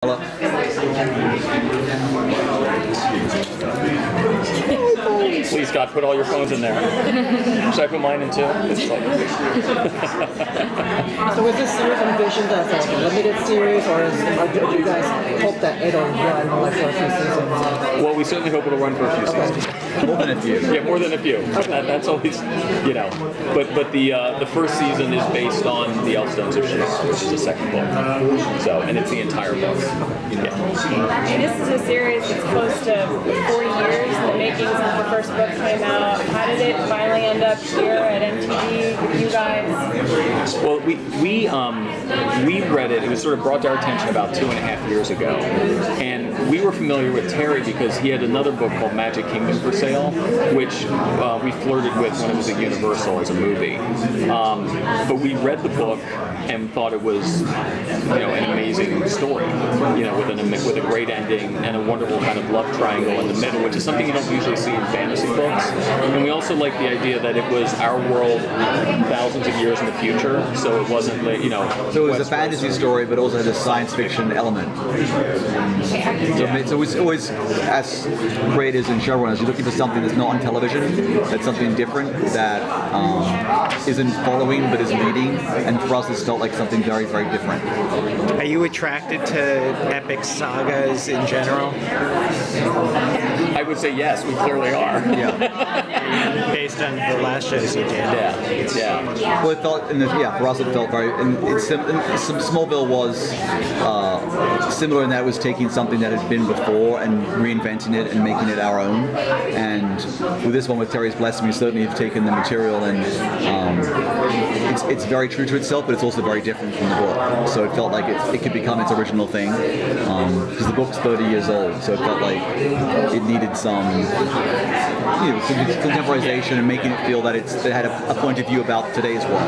Please, God, put all your phones in there. Should I put mine in too? So was this series envisioned as like a limited series, or do you guys hope that it'll run like for a few seasons? Well, we certainly hope it'll run for a few seasons. More than a few. Yeah, more than a few. Okay. That's always, But the first season is based on the Elfstones of Shannara, which is the second book. So, and it's the entire book. Yeah. And this is a series that's close to 40 years in the making since the first book came out. How did it finally end up here at MTV with you guys? Well, we read it. It was sort of brought to our attention about 2.5 years ago, and we were familiar with Terry because he had another book called Magic Kingdom for sale, which we flirted with when it was at Universal as a movie. But we read the book and thought it was, an amazing story, with a great ending and a wonderful kind of love triangle in the middle, which is something you don't usually see in fantasy books. And we also like the idea that it was our world thousands of years in the future, so it wasn't like, So it was a fantasy story, but also had a science fiction element. So it's always, as creators and showrunners, you're looking for something that's not on television, that's something different, that isn't following but is leading. And for us, it's felt like something very, very different. Are you attracted to epic sagas in general? I would say yes, we clearly are. Yeah. Based on the last shows you did. Yeah. Well, it felt, for us, it felt very. And Smallville was similar in that it was taking something that had been before and reinventing it and making it our own. And with this one, with Terry's Blessing, we certainly have taken the material and it's very true to itself, but it's also very different from the book. So it felt like it could become its original thing. Because the book's 30 years old, so it felt like it needed some contemporization and making it feel that it had a point of view about today's world.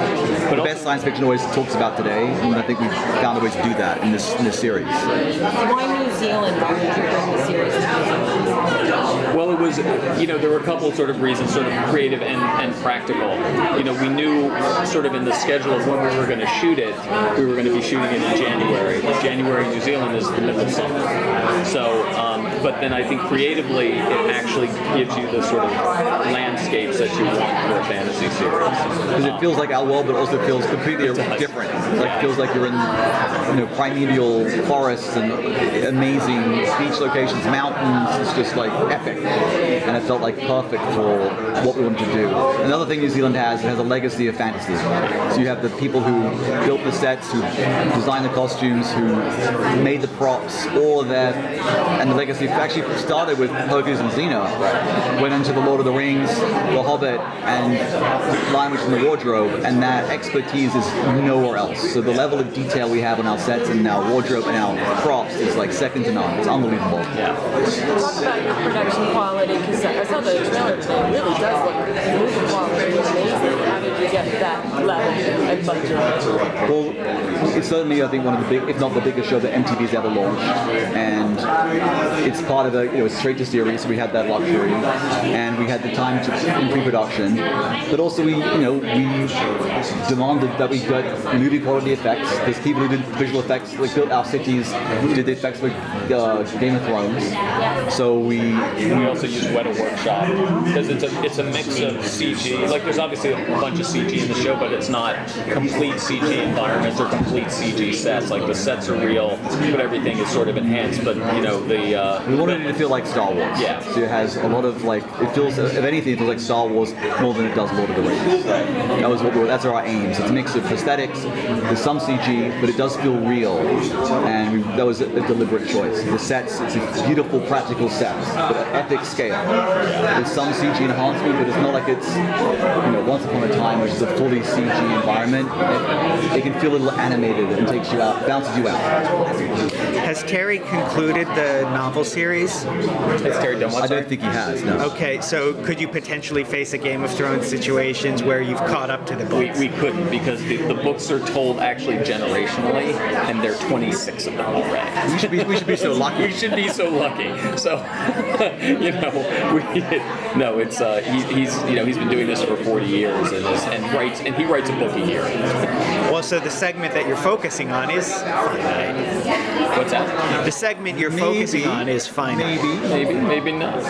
But the best science fiction always talks about today, and I think we've found a way to do that in this series. Why New Zealand? Why would you bring the series to New Zealand? Well, it was, there were a couple sort of reasons, sort of creative and practical. We knew sort of in the schedule of when we were going to shoot it, we were going to be shooting it in January. January in New Zealand is the middle of summer. So, but then I think creatively, it actually gives you the sort of landscapes that you want for a fantasy series. Because it feels like our world, but also feels completely different. It feels like you're in, primeval forests and amazing beach locations, mountains. It's just like epic, and it felt like perfect for what we wanted to do. Another thing New Zealand has, it has a legacy of fantasy. So you have the people who built the sets, who designed the costumes, who made the props, all of that, and the legacy actually started with Hercules and Xena, went into the Lord of the Rings, The Hobbit, and Lion, Witch, and the Wardrobe, and that expertise is nowhere else. So the level of detail we have on our sets and our wardrobe and our props is like second to none. It's unbelievable. Yeah. Talk about your production quality, because I saw the trailer today. It really does look, the movie quality is amazing. How did you get that level and budget? Well, it's certainly, I think, one of the big, if not the biggest show that MTV's ever launched, and it's part of it's straight to series, so we had that luxury, and we had the time in pre-production, but also we demanded that we got movie quality effects. There's people who did visual effects, like built our cities, did the effects for Game of Thrones. So we also use Weta Workshop because it's a mix of CG. Like there's obviously a bunch of CG in the show, but it's not complete CG environments or complete CG sets. Like the sets are real, but everything is sort of enhanced. But we wanted it to feel like Star Wars. Yeah. So it has a lot of if anything, it feels like Star Wars more than it does Lord of the Rings. That's our aim. So it's a mix of prosthetics, there's some CG, but it does feel real, and that was a deliberate choice. The sets, it's a beautiful practical sets, but at epic scale. There's some CG enhancement, but it's not like it's Once Upon a Time, which is a fully CG environment. It can feel a little animated and takes you out, bounces you out. Has Terry concluded the novel series? Has Terry done what? I don't think he has. No. Okay, so could you potentially face a Game of Thrones situations where you've caught up to the books? We couldn't, because the books are told actually generationally, and there are 26 of them already. We should be so lucky. We should be so lucky. So, he's been doing this for 40 years and he writes a book a year. Well, so the segment that you're focusing on is finite. What's that? the segment you're focusing on is finite. Maybe not.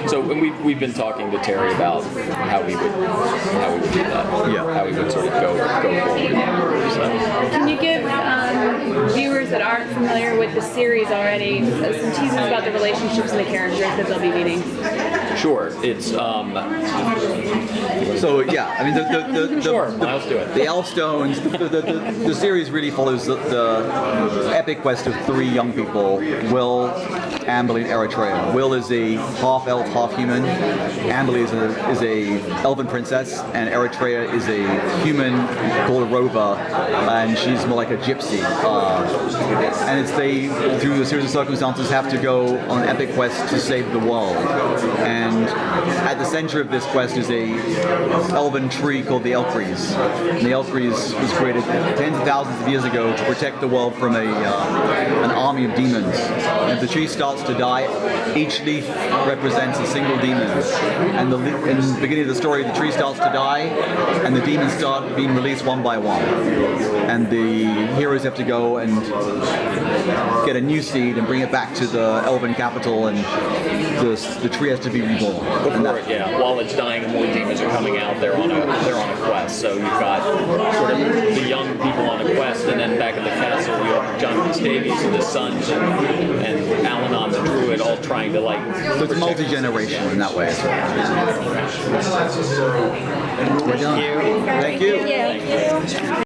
So and we've been talking to Terry about how we would do that. Yeah. How we would sort of go forward. So. Can you give viewers that aren't familiar with the series already some teasers about the relationships and the characters that they'll be meeting? Sure. It's So yeah, I mean the sure. Miles, do it. the Elfstones, the series really follows the epic quest of three young people, Will, Amberly, and Eritrea. Will is a half elf, half human. Amberly is a elven princess, and Eritrea is a human called a rover, and she's more like a gypsy. And it's they, through a series of circumstances, have to go on an epic quest to save the world. And at the center of this quest is a elven tree called the Elfries. And the Elfries was created tens of thousands of years ago to protect the world from an army of demons. And if the tree starts to die, each leaf represents a single demon. And in the beginning of the story, the tree starts to die, and the demons start being released one by one. And the heroes have to go and get a new seed and bring it back to the elven capital, and the tree has to be reborn. While it's dying and more demons are coming out, they're on a quest. So you've got sort of the young people on a quest, and then back at the castle you have John Rhys Davies and his sons and Alanon the Druid all trying to So it's multi-generational in that way. We're done. Thank you. Thank you. Thank you.